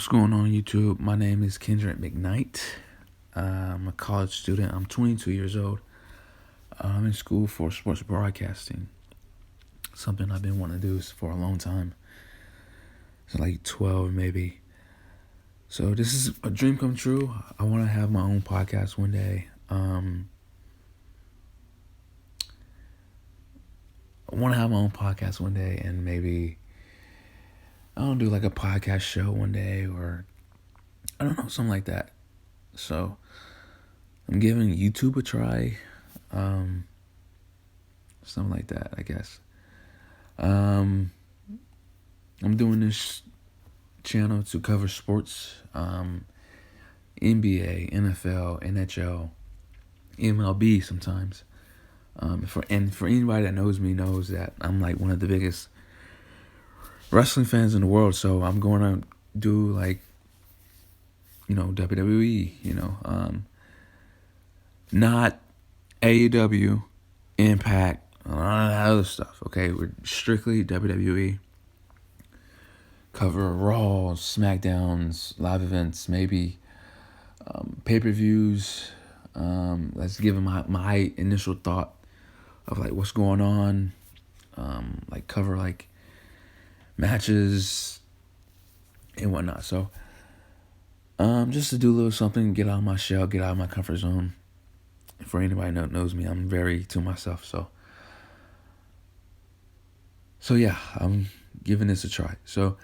What's going on, YouTube? My name is Kendrick McKnight. I'm a college student. I'm 22 years old. I'm in school for sports broadcasting. Something I've been wanting to do for a long time. It's like 12 maybe. So this is a dream come true. I want to have my own podcast one day. I want to have my own podcast one day, and maybe I don't do like a podcast show one day, or I don't know, something like that. So I'm giving YouTube a try. Something like that, I guess. I'm doing this channel to cover sports, NBA, NFL, NHL, MLB sometimes. For anybody that knows me knows that I'm like one of the biggest wrestling fans in the world. So I'm going to do like, WWE, not AEW, Impact, a lot of that other stuff. Okay, we're strictly WWE. Cover Raw, SmackDowns, live events, maybe pay-per-views. Let's give them my initial thought of like what's going on. Like cover like matches and whatnot. So just to do a little something, get out of my shell, get out of my comfort zone. For anybody that knows me, I'm very to myself. So yeah, I'm giving this a try. So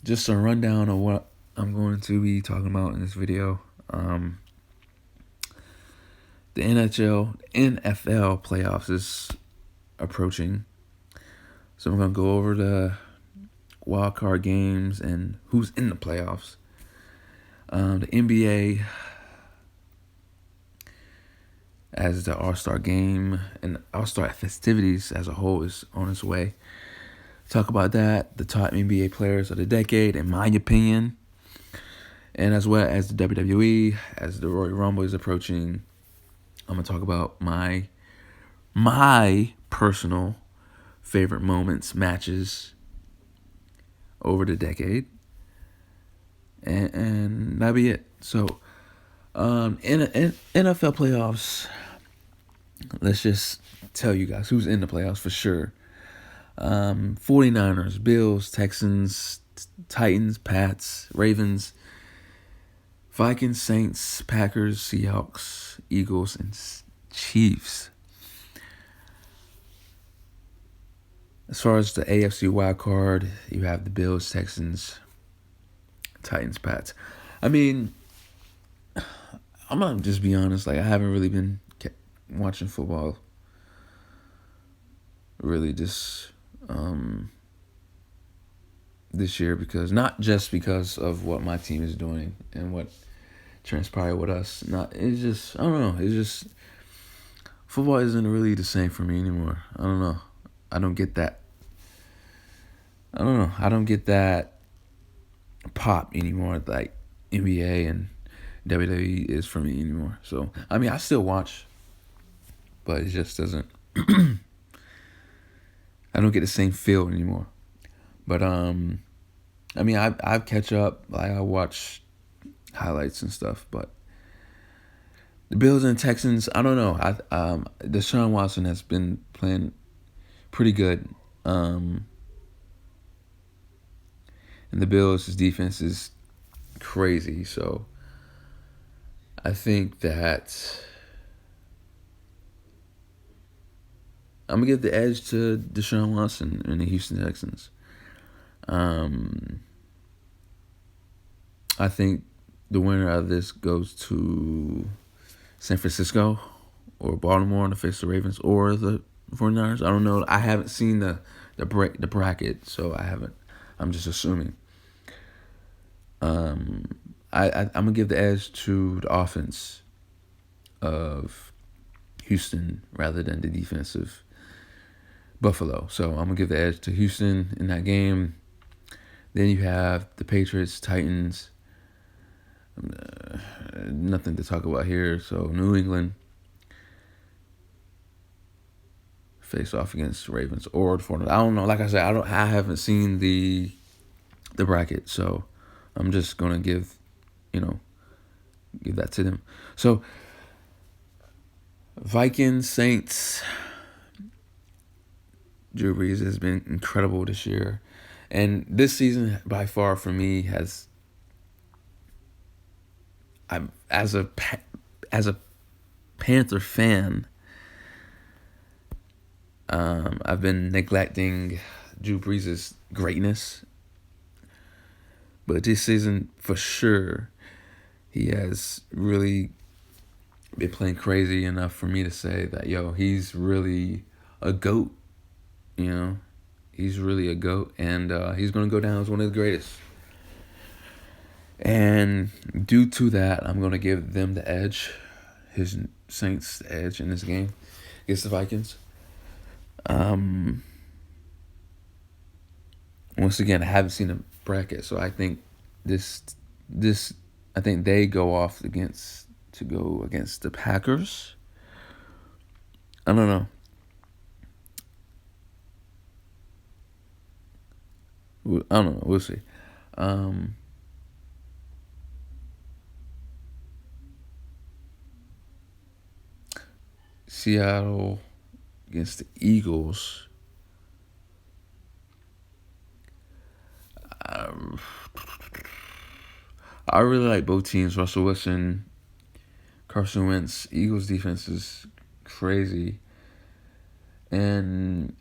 just a rundown of what I'm going to be talking about in this video. The NFL playoffs is approaching. So I'm going to go over the wild card games and who's in the playoffs. The NBA, as the All-Star game and All-Star festivities as a whole is on its way. Talk about that, the top NBA players of the decade, in my opinion, and as well as the WWE, as the Royal Rumble is approaching. I'm gonna talk about my personal favorite moments, matches over the decade, and that'll be it. So, in NFL playoffs, let's just tell you guys who's in the playoffs for sure. 49ers, Bills, Texans, Titans, Pats, Ravens, Vikings, Saints, Packers, Seahawks, Eagles, and Chiefs. As far as the AFC wild card, you have the Bills, Texans, Titans, Pats. I mean, I'm gonna just be honest. Like, I haven't really been watching football. Really, just this year, because not just because of what my team is doing and what transpired with us. It's just, I don't know. It's just football isn't really the same for me anymore. I don't know. I don't get that. I don't know. I don't get that pop anymore like NBA and WWE is for me anymore. So I mean, I still watch, but it just doesn't. I don't get the same feel anymore. But I mean, I catch up. Like, I watch highlights and stuff. But the Bills and Texans, I don't know. Deshaun Watson has been playing pretty good. And the Bills' defense is crazy. So I think that I'm going to give the edge to Deshaun Watson and the Houston Texans. I think the winner of this goes to San Francisco or Baltimore in the face of the Ravens or the 49ers. I don't know. I haven't seen the bracket, so I haven't. I'm just assuming. I'm going to give the edge to the offense of Houston rather than the defensive Buffalo. So I'm going to give the edge to Houston in that game. Then you have the Patriots, Titans. Nothing to talk about here. So New England face off against Ravens or the 49ers. I don't know. Like I said, I haven't seen the the bracket. So I'm just gonna give that to them. So Vikings, Saints. Drew Brees has been incredible this year, and this season by far for me has. I'm as a Panther fan. I've been neglecting Drew Brees' greatness, but this season for sure, he has really been playing crazy enough for me to say that he's really a GOAT. He's really a GOAT, and he's gonna go down as one of the greatest. And due to that, I'm gonna give them the edge, his Saints the edge in this game against the Vikings. Once again, I haven't seen a bracket, so I think I think they go off against the Packers. I don't know. I don't know. We'll see. Seattle against the Eagles. I really like both teams. Russell Wilson, Carson Wentz. Eagles defense is crazy, and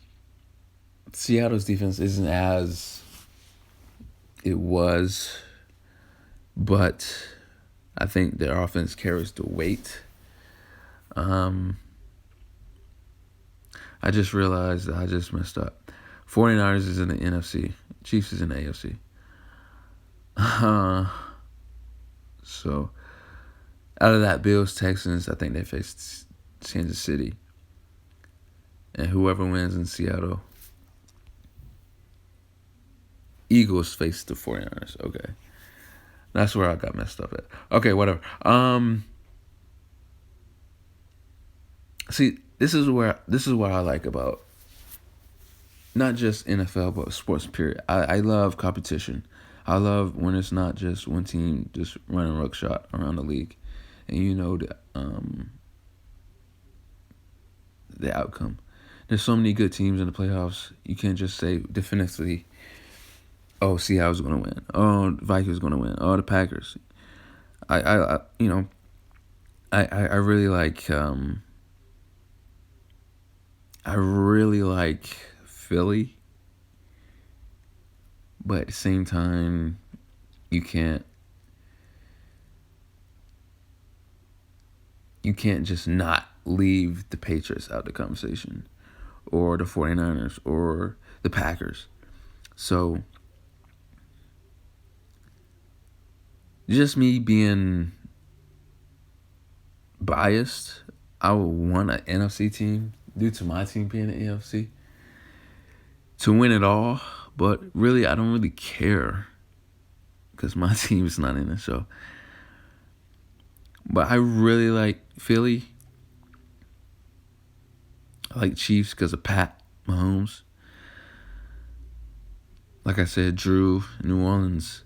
Seattle's defense isn't as it was, but I think their offense carries the weight. I just realized that I just messed up. 49ers is in the NFC. Chiefs is in the AFC. So, out of that, Bills, Texans, I think they faced Kansas City. And whoever wins in Seattle, Eagles face the 49ers. Okay. That's where I got messed up at. Okay, whatever. See, this is what I like about not just NFL but sports period. I love competition. I love when it's not just one team just running roughshod around the league, and the outcome. There's so many good teams in the playoffs. You can't just say definitively, "Oh, Seattle's going to win. Oh, Vikings going to win. Oh, the Packers." I really like. I really like Philly, but at the same time, you can't just not leave the Patriots out of the conversation, or the 49ers, or the Packers. So, just me being biased, I would want an NFC team due to my team being the AFC to win it all, but really I don't really care because my team is not in it. So, but I really like Philly. I like Chiefs because of Pat Mahomes. Like I said, Drew, New Orleans.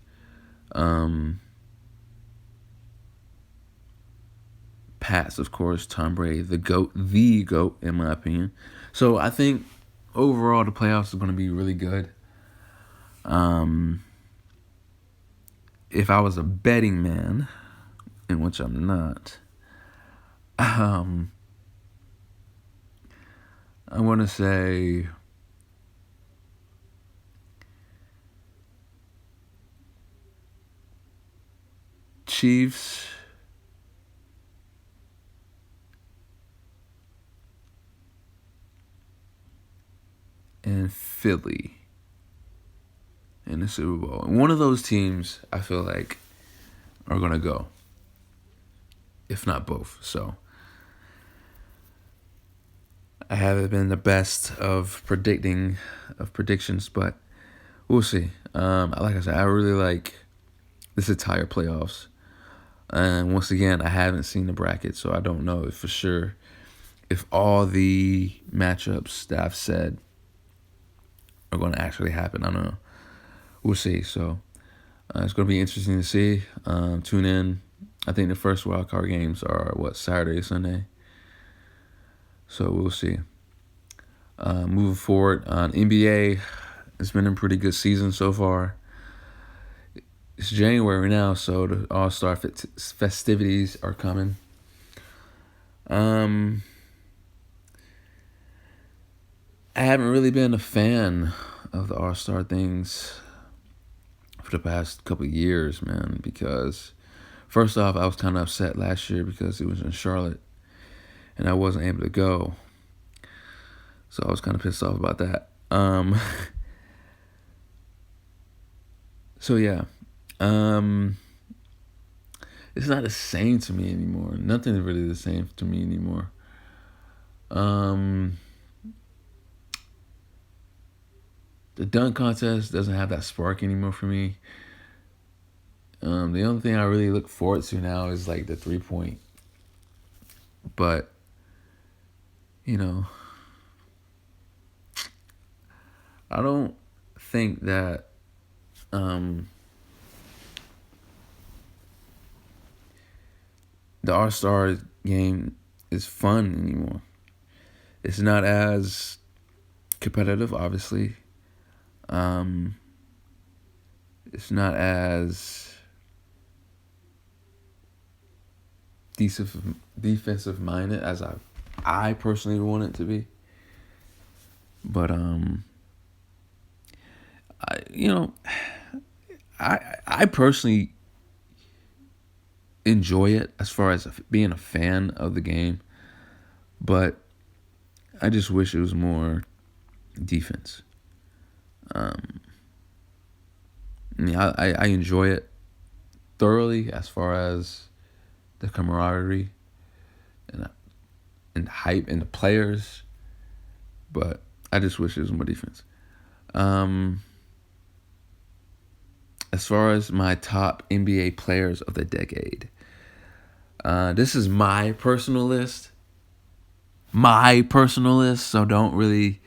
Pats, of course, Tom Brady, the GOAT in my opinion. So I think overall the playoffs are going to be really good. If I was a betting man, in which I'm not, I want to say Chiefs, and Philly in the Super Bowl. And one of those teams, I feel like, are going to go, if not both. So I haven't been the best of predictions, but we'll see. Like I said, I really like this entire playoffs. And once again, I haven't seen the bracket, so I don't know if for sure if all the matchups that I've said are going to actually happen. I don't know. we'll see. So it's going to be interesting to see. Tune in. I think the first wild card games are Saturday, Sunday. So we'll see. Moving forward on NBA, it's been a pretty good season so far. It's January now, so the All-Star festivities are coming. I haven't really been a fan of the All-Star things for the past couple of years, man, because first off, I was kind of upset last year because it was in Charlotte and I wasn't able to go. So I was kind of pissed off about that. So yeah. It's not the same to me anymore. Nothing's really the same to me anymore. The dunk contest doesn't have that spark anymore for me. The only thing I really look forward to now is like the 3-point. But, you know, I don't think that the All-Star game is fun anymore. It's not as competitive, obviously. It's not as defensive minded as I personally want it to be. But I personally enjoy it as far as being a fan of the game, but I just wish it was more defense. I enjoy it thoroughly as far as the camaraderie and the hype and the players, but I just wish it was more defense. As far as my top NBA players of the decade, this is my personal list. So don't really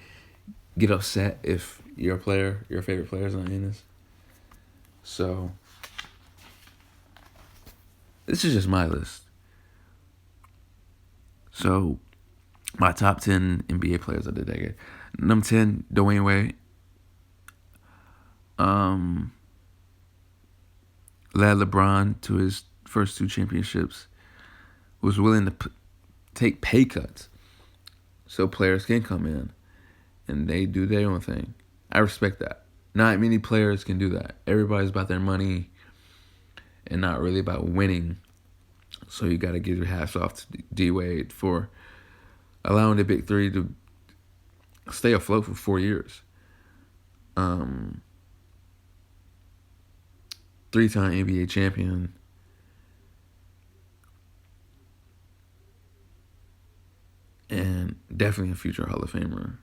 get upset if your favorite player is not in this. So this is just my list. So my top 10 NBA players of the decade. Number 10, Dwayne Wade. Led LeBron to his first 2 championships. Was willing to take pay cuts so players can come in and they do their own thing. I respect that. Not many players can do that. Everybody's about their money and not really about winning. So you got to give your hats off to D Wade for allowing the Big Three to stay afloat for 4 years. 3-time NBA champion. And definitely a future Hall of Famer.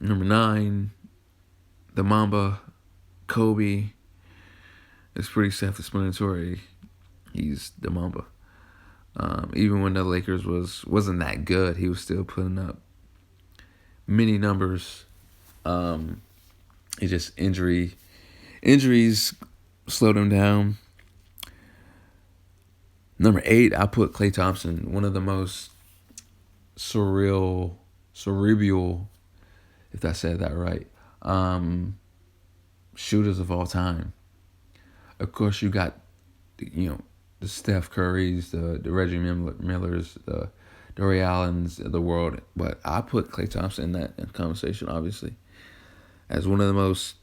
Number 9, the Mamba, Kobe. It's pretty self-explanatory. He's the Mamba. Even when the Lakers wasn't that good, he was still putting up many numbers. It just injuries slowed him down. Number 8, I put Klay Thompson, one of the most cerebral, if I said that right, shooters of all time. Of course, you got, the Steph Currys, the Reggie Millers, the Ray Allens of the world. But I put Klay Thompson in that conversation, obviously, as one of the most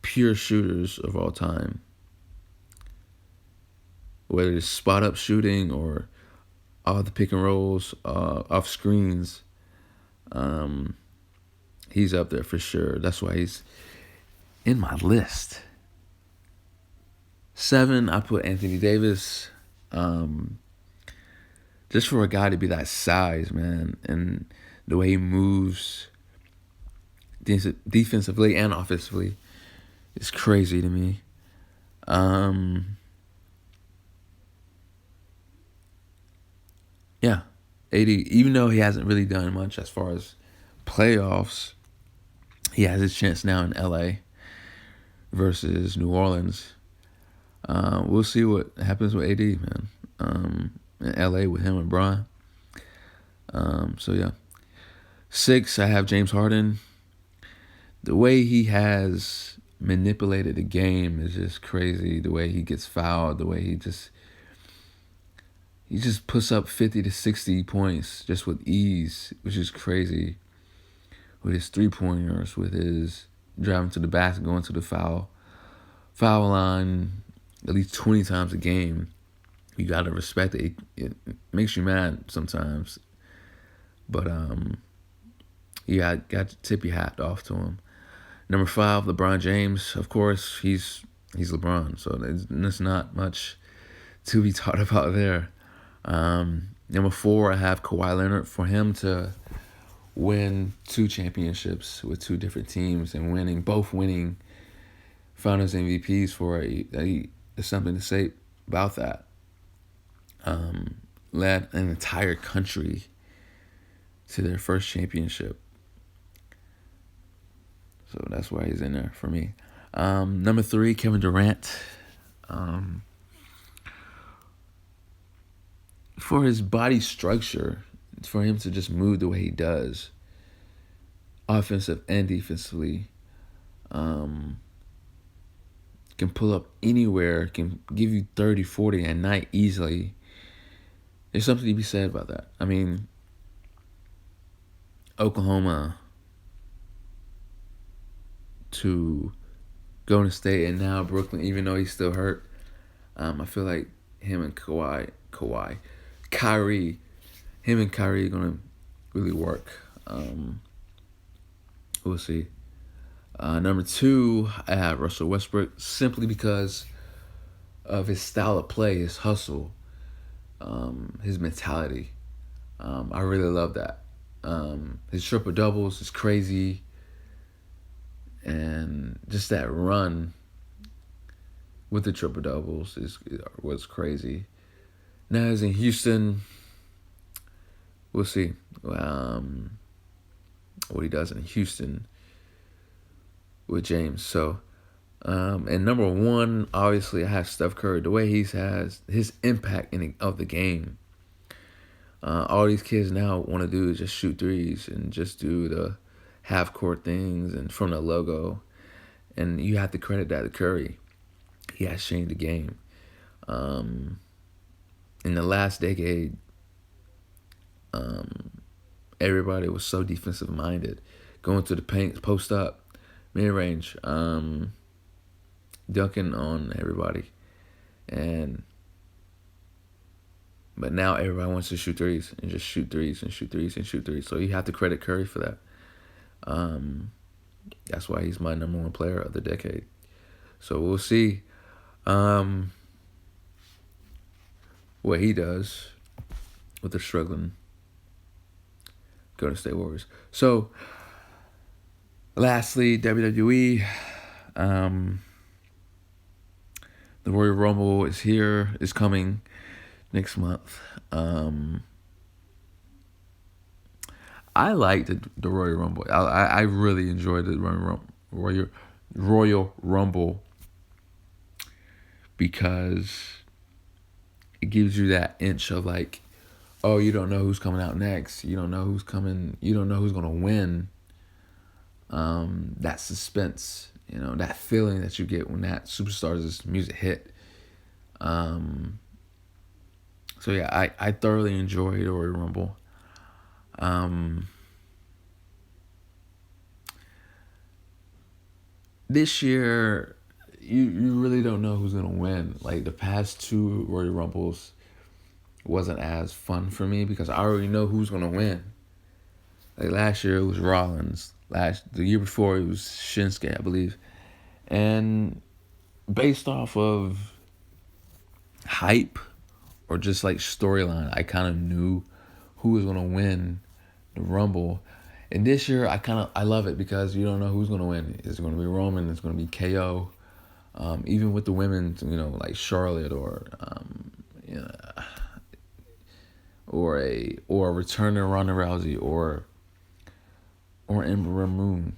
pure shooters of all time. Whether it's spot-up shooting or all the pick and rolls off screens, he's up there for sure. That's why he's in my list. 7, I put Anthony Davis. Just for a guy to be that size, man, and the way he moves defensively and offensively is crazy to me. Yeah. AD, even though he hasn't really done much as far as playoffs, he has his chance now in LA versus New Orleans. We'll see what happens with AD, man. In LA with him and Bron. So yeah. 6, I have James Harden. The way he has manipulated the game is just crazy. The way he gets fouled, the way he just puts up 50 to 60 points just with ease, which is crazy. With his 3-pointers, with his driving to the basket, going to the foul line at least 20 times a game. You gotta respect it. It makes you mad sometimes, but yeah, I got to tip your hat off to him. Number 5, LeBron James. Of course, he's LeBron, so there's not much to be talked about there. Number 4, I have Kawhi Leonard. For him to win 2 championships with 2 different teams and both winning Finals MVPs for it, there's something to say about that. Led an entire country to their first championship. So that's why he's in there for me. Number 3, Kevin Durant. For his body structure, for him to just move the way he does, offensive and defensively, can pull up anywhere, can give you 30, 40 a night easily. There's something to be said about that. I mean, Oklahoma to Golden State and now Brooklyn, even though he's still hurt, I feel like him and Kyrie are going to really work. We'll see. Number 2, I have Russell Westbrook, simply because of his style of play, his hustle, his mentality. I really love that. His triple doubles is crazy, and just that run with the triple doubles was crazy. Now he's in Houston. We'll see what he does in Houston with James. So, and number 1, obviously, I have Steph Curry. The way he has his impact of the game. All these kids now want to do is just shoot threes and just do the half-court things and from the logo. And you have to credit that to Curry. He has changed the game. In the last decade, everybody was so defensive-minded. Going to the paint, post up, mid-range, dunking on everybody. But now everybody wants to shoot threes and just shoot threes and shoot threes and shoot threes. So you have to credit Curry for that. That's why he's my number 1 player of the decade. So we'll see what he does with the struggling Golden State Warriors. So, lastly, WWE. The Royal Rumble is coming next month. I liked the Royal Rumble. I really enjoyed the Royal Rumble because it gives you that inch of like, oh, you don't know who's coming out next. You don't know who's coming. You don't know who's gonna win. That suspense, that feeling that you get when that Superstars music hit. So yeah, I thoroughly enjoyed the Royal Rumble. This year, you really don't know who's gonna win. Like the past 2 Royal Rumbles wasn't as fun for me because I already know who's gonna win. Like last year it was Rollins. The year before it was Shinsuke, I believe. And based off of hype or just like storyline, I kind of knew who was gonna win the Rumble. And this year I love it because you don't know who's gonna win. It's gonna be Roman, it's gonna be KO. Even with the women, like Charlotte or or a returning Ronda Rousey or Ember Moon.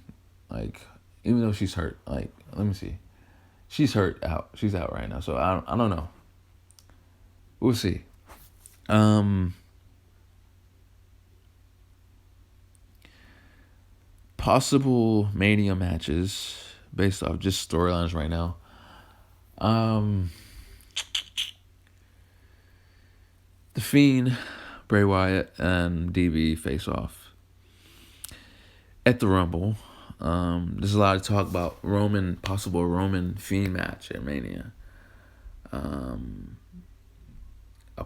Like, even though she's hurt, like, let me see. She's hurt out. She's out right now. So I don't know. We'll see. Possible Mania matches based off just storylines right now. The Fiend, Bray Wyatt, and DB face off at the Rumble. There's a lot of talk about possible Roman Fiend match at Mania. A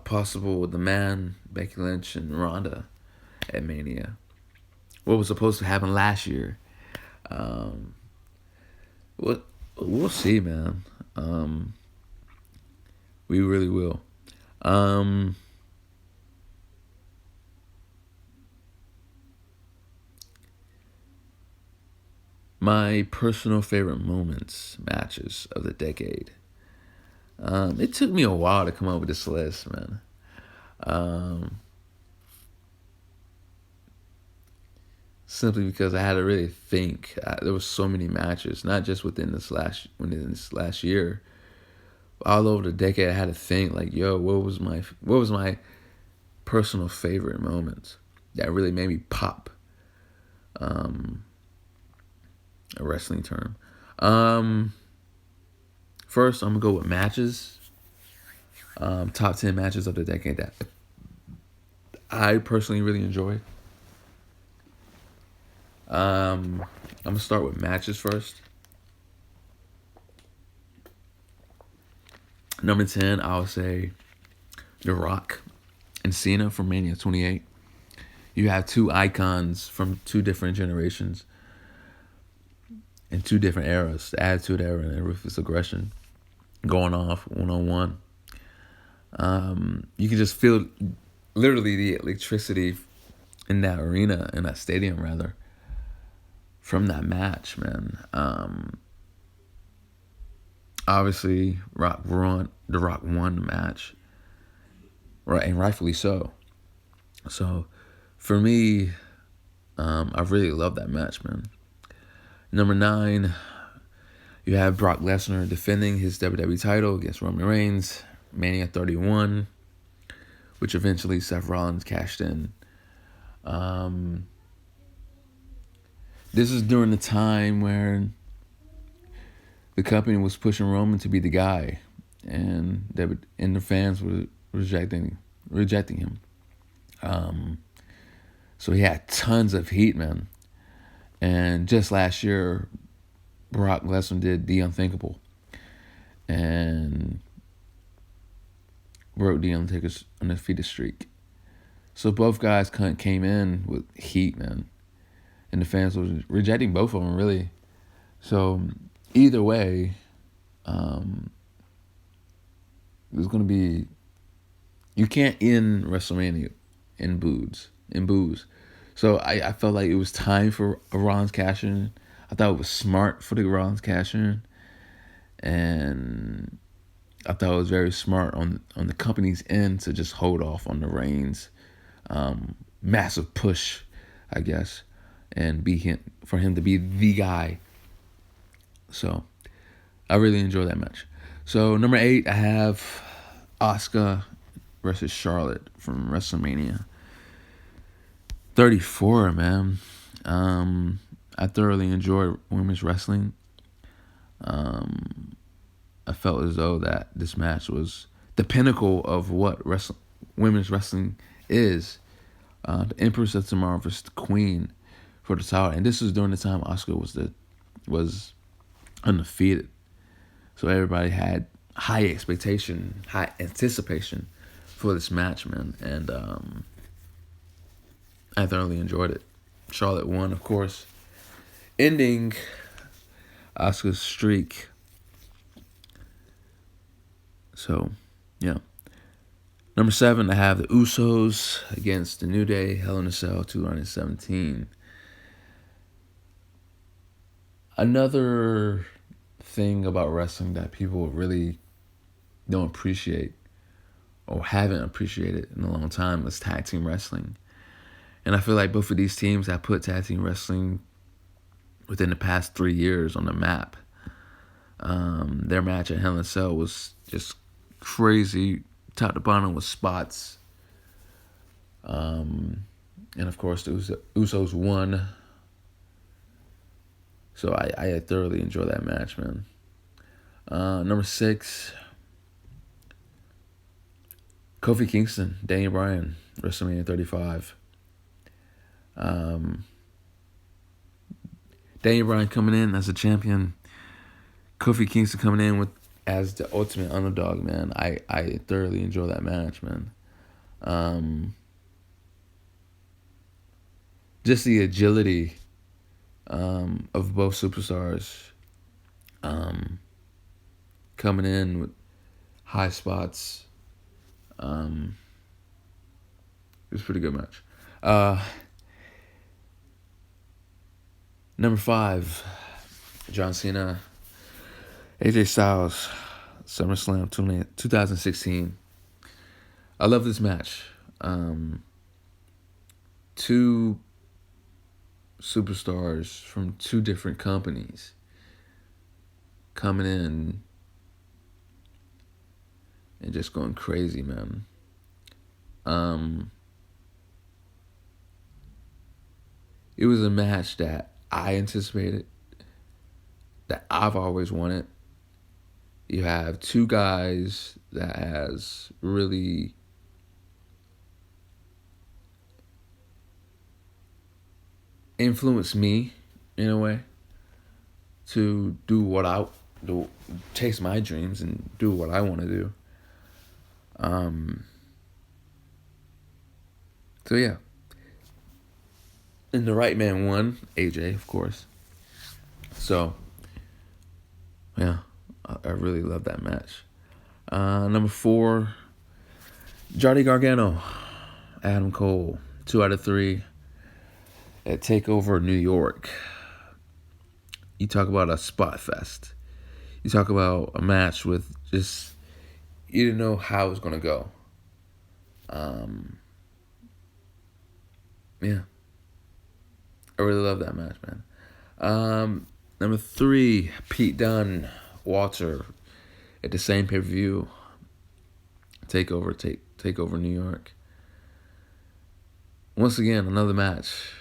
possible The Man, Becky Lynch, and Ronda at Mania. What was supposed to happen last year. We'll see, man. We really will. My personal favorite matches of the decade. It took me a while to come up with this list, man. Simply because I had to really think. There was so many matches, not just within this last year, all over the decade. I had to think, like, yo, what was my personal favorite moments that really made me pop. A wrestling term. First, I'm gonna go with matches. Top 10 matches of the decade that I personally really enjoy. I'm gonna start with matches first. Number 10, I'll say The Rock and Cena from Mania 28. You have two icons from two different generations and two different eras, the Attitude Era and the Ruthless Aggression, going off one-on-one. You can just feel literally the electricity in that arena, in that stadium rather, from that match, man. Obviously, The Rock won the match, right, and rightfully so. So, for me, I really love that match, man. Number 9, you have Brock Lesnar defending his WWE title against Roman Reigns, Mania 31, which eventually Seth Rollins cashed in. This is during the time where the company was pushing Roman to be the guy, and the fans were rejecting him. So he had tons of heat, man. And just last year, Brock Lesnar did the unthinkable and broke the Undertaker's undefeated streak. So both guys came in with heat, man. And the fans were rejecting both of them, really. So either way, there's going to be... You can't end WrestleMania in boos. So I felt like it was time for a Rollins cash-in. I thought it was smart for the Rollins cash-in. And I thought it was very smart on the company's end to just hold off on the Reigns massive push, I guess, and for him to be the guy. So I really enjoyed that match. So number 8, I have Asuka versus Charlotte from WrestleMania 34, man. I thoroughly enjoyed women's wrestling. I felt as though that this match was the pinnacle of what women's wrestling is. The Empress of Tomorrow versus the Queen for the title, and this was during the time Asuka was undefeated. So everybody had high expectation, high anticipation for this match, man, and I thoroughly enjoyed it. Charlotte won, of course, ending Asuka's streak. So, yeah. Number 7, I have the Usos against the New Day, Hell in a Cell 2017. Another thing about wrestling that people really don't appreciate or haven't appreciated in a long time is tag team wrestling. And I feel like both of these teams have put tag team wrestling within the past 3 years on the map. Their match at Hell in a Cell was just crazy, top to bottom with spots. And of course, the Usos won. So I thoroughly enjoy that match, man. Number 6, Kofi Kingston, Daniel Bryan, WrestleMania 35. Daniel Bryan coming in as a champion. Kofi Kingston coming in as the ultimate underdog, man. I thoroughly enjoy that match, man. Just the agility of both superstars coming in with high spots. It was a pretty good match. Number 5, John Cena, AJ Styles, SummerSlam 2016. I love this match. Two superstars from two different companies coming in and just going crazy, man. It was a match that I anticipated, that I've always wanted. You have two guys that has really influenced me in a way to do what I do, chase my dreams and do what I want to do. So yeah. And the right man won, AJ, of course. So, yeah, I really love that match. Number 4, Johnny Gargano, Adam Cole, 2 out of 3 at TakeOver New York. You talk about a spot fest. You talk about a match with just, you didn't know how it was going to go. Yeah. I really love that match, man. Number 3, Pete Dunne, Walter, at the same pay-per-view, TakeOver New York. Once again, another match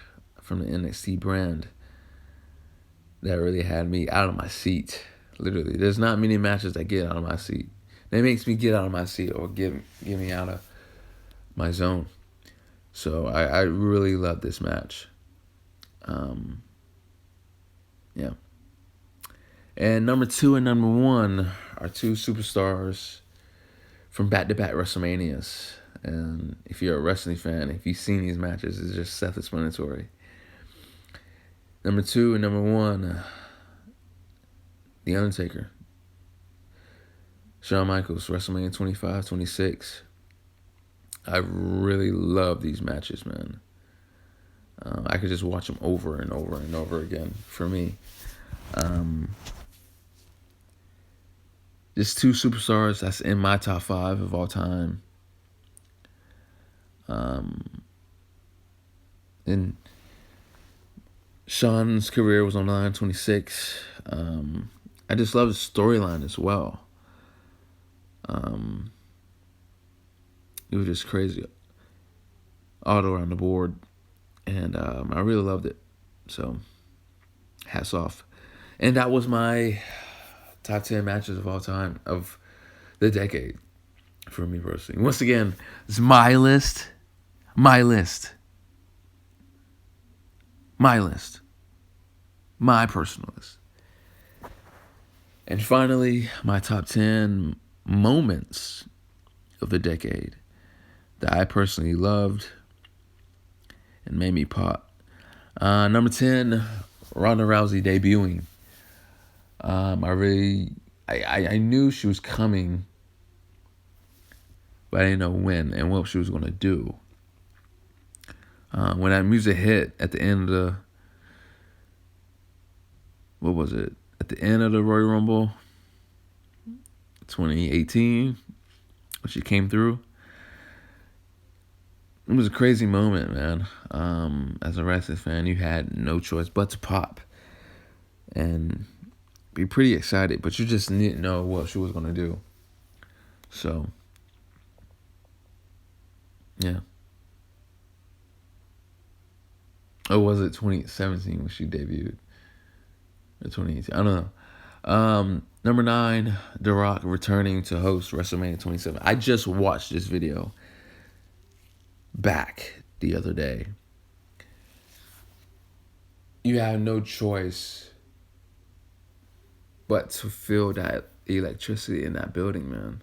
from the NXT brand that really had me out of my seat. Literally, there's not many matches that get out of my seat. That makes me get out of my seat or get me out of my zone. So I really love this match. Yeah. And number 2 and number 1 are 2 superstars from back-to-back WrestleManias. And if you're a wrestling fan, if you've seen these matches, it's just self-explanatory. Number 2 and number 1, The Undertaker, Shawn Michaels, WrestleMania 25, 26. I really love these matches, man. I could just watch them over and over and over again for me. Just 2 superstars that's in my top 5 of all time. And Shawn's career was on the line, 26. I just love the storyline as well. It was just crazy all around the board. And I really loved it. So, hats off. And that was my top 10 matches of all time, of the decade, for me personally. Once again, it's my list. My list. My list. My personal list. And finally, my top 10 moments of the decade that I personally loved and made me pop. Number 10, Ronda Rousey debuting. I knew she was coming, but I didn't know when and what she was going to do. When that music hit at the end of the, what was it? At the end of the Royal Rumble 2018, when she came through, it was a crazy moment, man. As a wrestling fan, you had no choice but to pop and be pretty excited, but you just didn't know what she was gonna do. So, yeah. Or was it 2017 when she debuted? Or 2018? I don't know. Number 9, The Rock returning to host WrestleMania 27. I just watched this video back the other day. You have no choice but to feel that electricity in that building, man.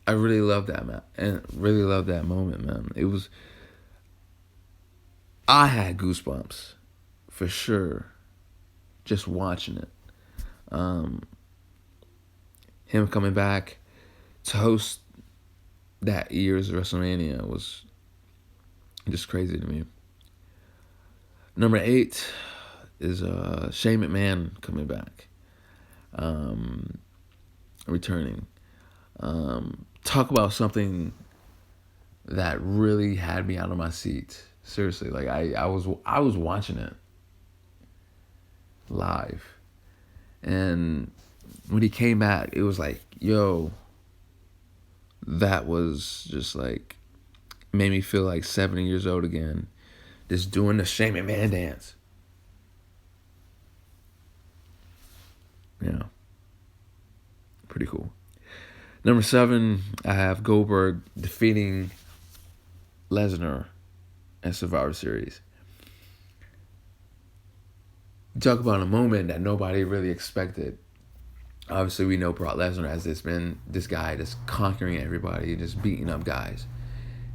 I really love that, man, and really love that moment, man. I had goosebumps for sure just watching it. Him coming back to host that year's WrestleMania was just crazy to me. Number 8 is Shane McMahon coming back, returning. Talk about something that really had me out of my seat. Seriously, like I was watching it live, and when he came back, it was like, yo, that was just like made me feel like 70 years old again, just doing the Shane McMahon dance. Yeah, pretty cool. Number 7, I have Goldberg defeating Lesnar at Survivor Series. You talk about a moment that nobody really expected. Obviously, we know Brock Lesnar has been this guy that's conquering everybody, just beating up guys.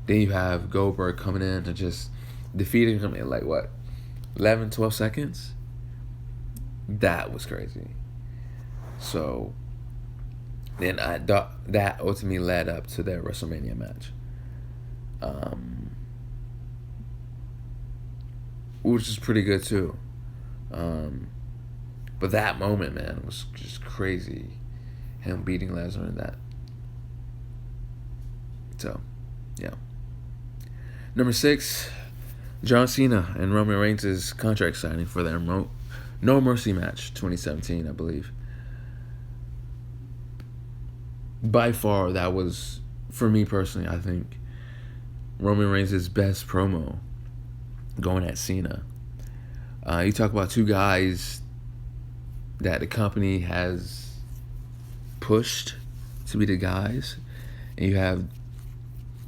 Then you have Goldberg coming in and just defeating him in like what, 11, 12 seconds? That was crazy. So then that ultimately led up to their WrestleMania match, which is pretty good too. But that moment, man, was just crazy. Him beating Lesnar in that. So, yeah. Number 6, John Cena and Roman Reigns' contract signing for their No Mercy match 2017, I believe. By far, that was, for me personally, I think, Roman Reigns' best promo going at Cena. You talk about two guys that the company has pushed to be the guys, and you have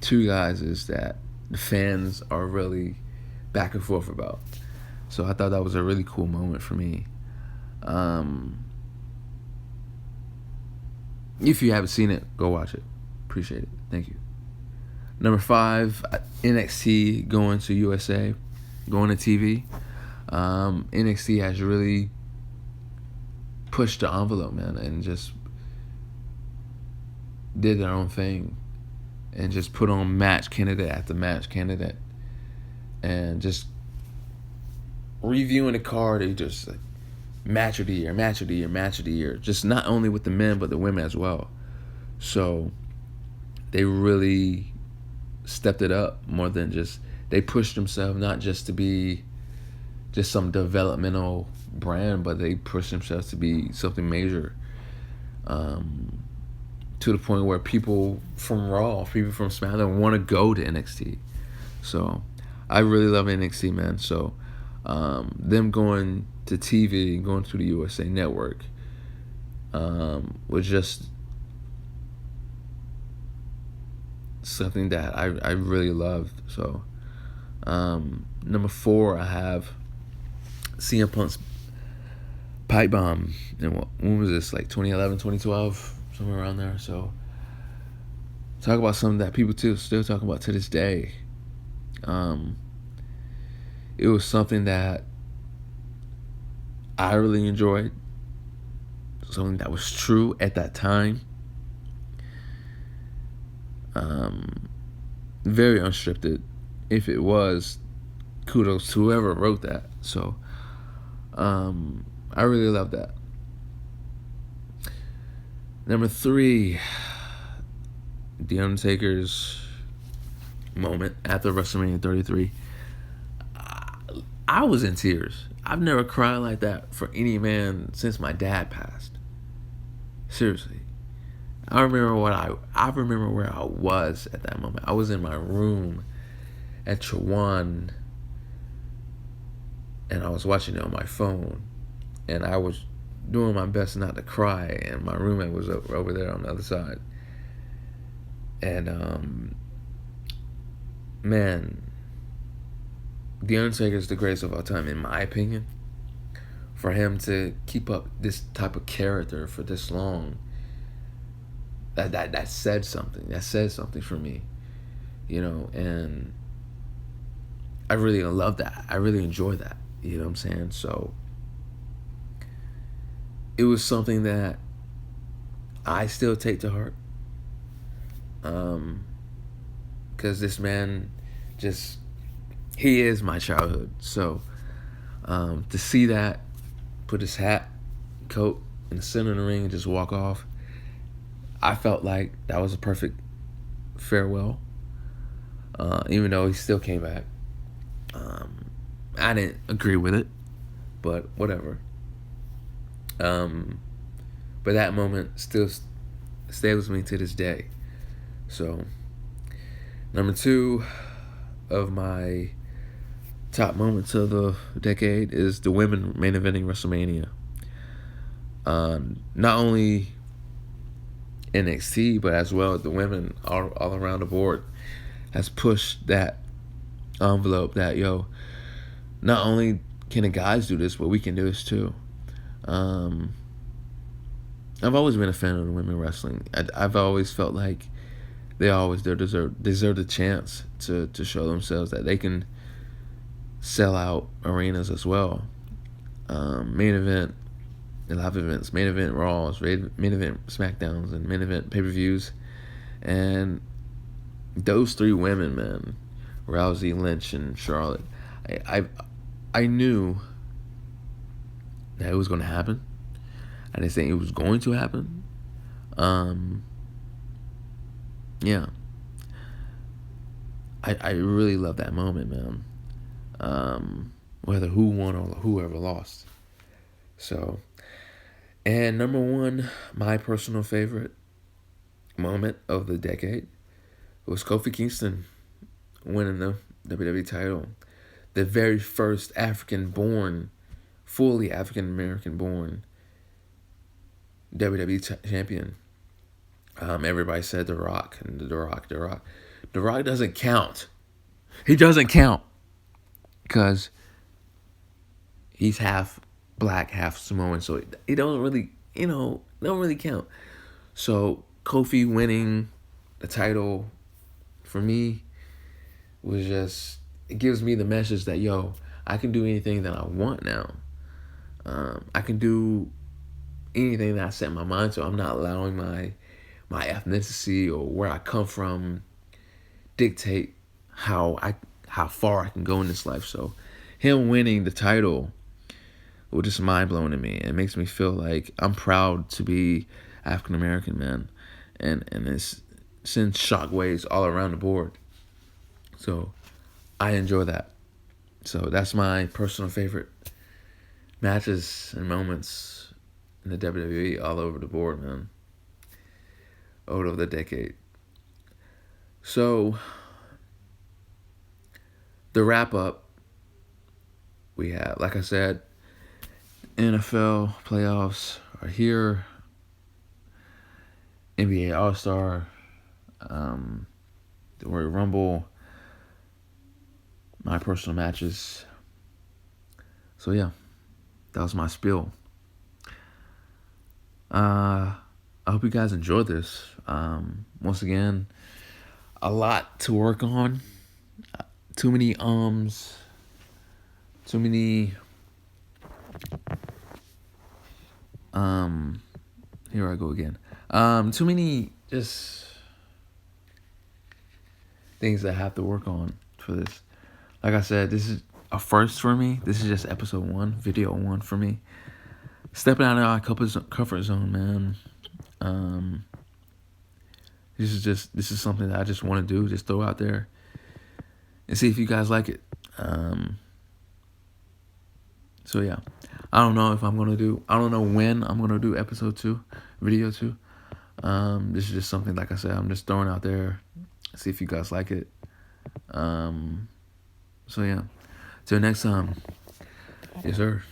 two guys that the fans are really back and forth about. So I thought that was a really cool moment for me. If you haven't seen it, go watch it. Appreciate it. Thank you. Number 5, NXT going to USA, going to TV. NXT has really pushed the envelope, man, and just did their own thing and just put on match candidate after match candidate and just reviewing the card. They just like, match of the year, match of the year, match of the year. Just not only with the men, but the women as well. So they really stepped it up more than just, they pushed themselves not just to be just some developmental brand, but they pushed themselves to be something major. To the point where people from Raw, people from SmackDown want to go to NXT. So I really love NXT, man. So them going to TV, going to the USA Network, was just something that I really loved. So number 4, I have CM Punk's pipe bomb. And when was this? Like 2011, 2012, somewhere around there. So talk about something that people still talk about to this day. It was something that I really enjoyed, something that was true at that time. Very unscripted. If it was, kudos to whoever wrote that. So I really love that. Number 3, The Undertaker's moment after WrestleMania 33. I was in tears. I've never cried like that for any man since my dad passed. Seriously. I remember where I was at that moment. I was in my room at Chawan, and I was watching it on my phone, and I was doing my best not to cry, and my roommate was over there on the other side. And man, The Undertaker is the greatest of all time, in my opinion. For him to keep up this type of character for this long, that said something. That said something for me, and I really love that. I really enjoy that. You know what I'm saying? So it was something that I still take to heart. Because this man he is my childhood. So to see that, put his coat in the center of the ring and just walk off, I felt like that was a perfect farewell. Even though he still came back. I didn't agree with it, but whatever. But that moment still stays with me to this day. So, number 2 of my top moments of the decade is the women main eventing WrestleMania. Not only NXT, but as well the women all around the board has pushed that envelope that, not only can the guys do this, but we can do this too. I've always been a fan of the women wrestling. I've always felt like they always deserve the chance to show themselves that they can sell out arenas as well. Main event, live events, main event Raws, main event SmackDowns, and main event pay-per-views. And those 3 women, man, Rousey, Lynch, and Charlotte, I knew that it was going to happen. I didn't think it was going to happen. Yeah. I really love that moment, man. Whether who won or whoever lost. So, and number 1, my personal favorite moment of the decade was Kofi Kingston winning the WWE title. The very first fully African-American born WWE champion. Everybody said The Rock, and The Rock. The Rock doesn't count. He doesn't count because he's half black, half Samoan, so he don't really count. So Kofi winning the title for me was just, it gives me the message that I can do anything that I want now. I can do anything that I set my mind to. I'm not allowing my ethnicity or where I come from dictate how far I can go in this life. So him winning the title was just mind-blowing to me. It makes me feel like I'm proud to be African American, man, and it sends shockwaves all around the board. So I enjoy that. So that's my personal favorite matches and moments in the WWE all over the board, man. Over the decade. So the wrap up, we have, like I said, NFL playoffs are here. NBA All-Star, the Royal Rumble, my personal matches. So yeah, that was my spiel. I hope you guys enjoyed this. Once again, a lot to work on. Too many too many here I go again. Too many just things that I have to work on for this. Like I said, this is a first for me. This is just episode 1, video 1 for me. Stepping out of our comfort zone, man. Um, this is something that I just want to do, just throw out there and see if you guys like it. So yeah, I don't know when I'm gonna do episode 2, video 2. This is just something, like I said, I'm just throwing out there, see if you guys like it. So yeah, till next time, yes sir.